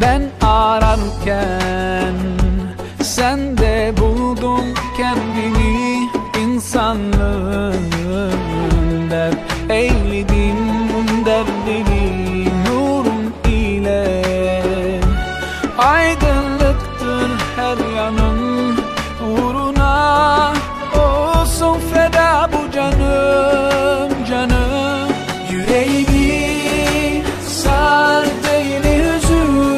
Ben ararken sen de buldun kendini, insanlığın dert eyledin derdini nurun ile. Aydınlıktır her yanın, uğruna olsun feda bu canım canım. Yüreğimi sardı yine hüzün,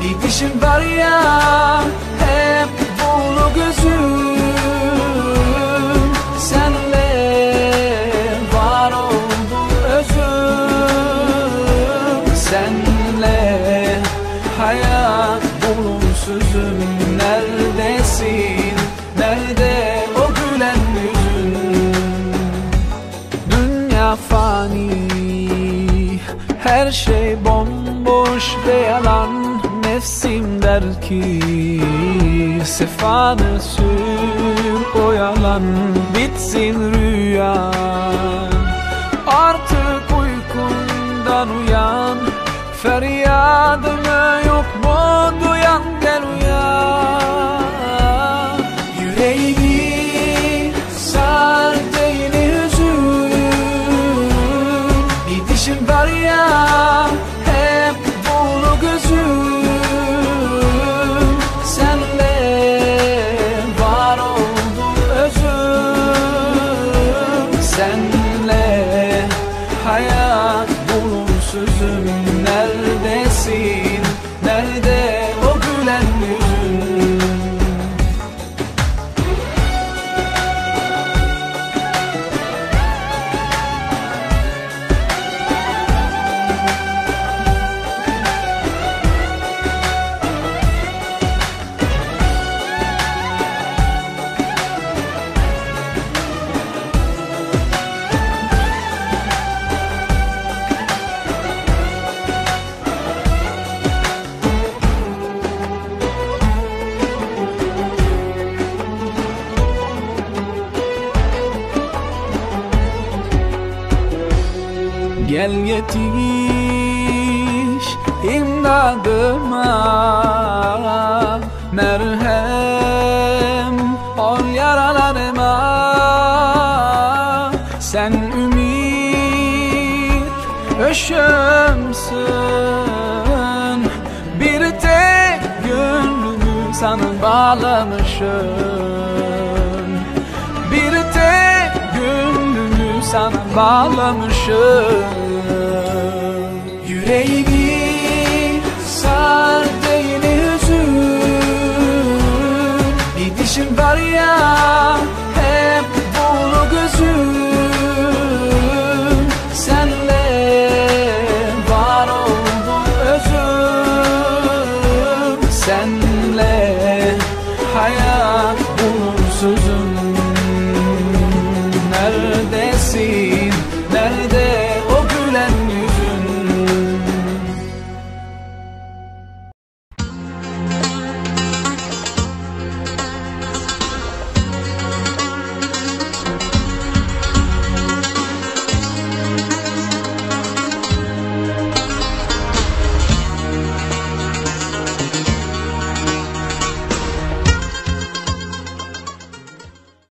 bir dişim var ya hep dolu gözüm. Senle var oldu özüm, senle hayat bulunsuzum. Neredesin, nerede o gülen yüzün? Dünya fani, her şey bomboş ve yalan. Nefsim der ki sefanı sür, o yalan bitsin rüyan. Artık uykundan uyan, feryadımı yok mu duyan, gel uyan. Yüreğimi sardı yine hüzün, bir dişim var ya hep dolu gözüm. Senle var oldu özüm, senle hayat bulunsuzum. Neredesin, nerede o gülen yüzün? Gel yetiş imdadıma, merhem ol yaralarıma. Sen ümit ışığımsın, bir tek gönlümü sana bağlamışım. Bir tek gönlümü sana bağlamışım. Yüreğimi sardı yine hüzün, bir dişim var ya hep dolu gözüm. Senle var oldu özüm, senle hayat bulunsuzum.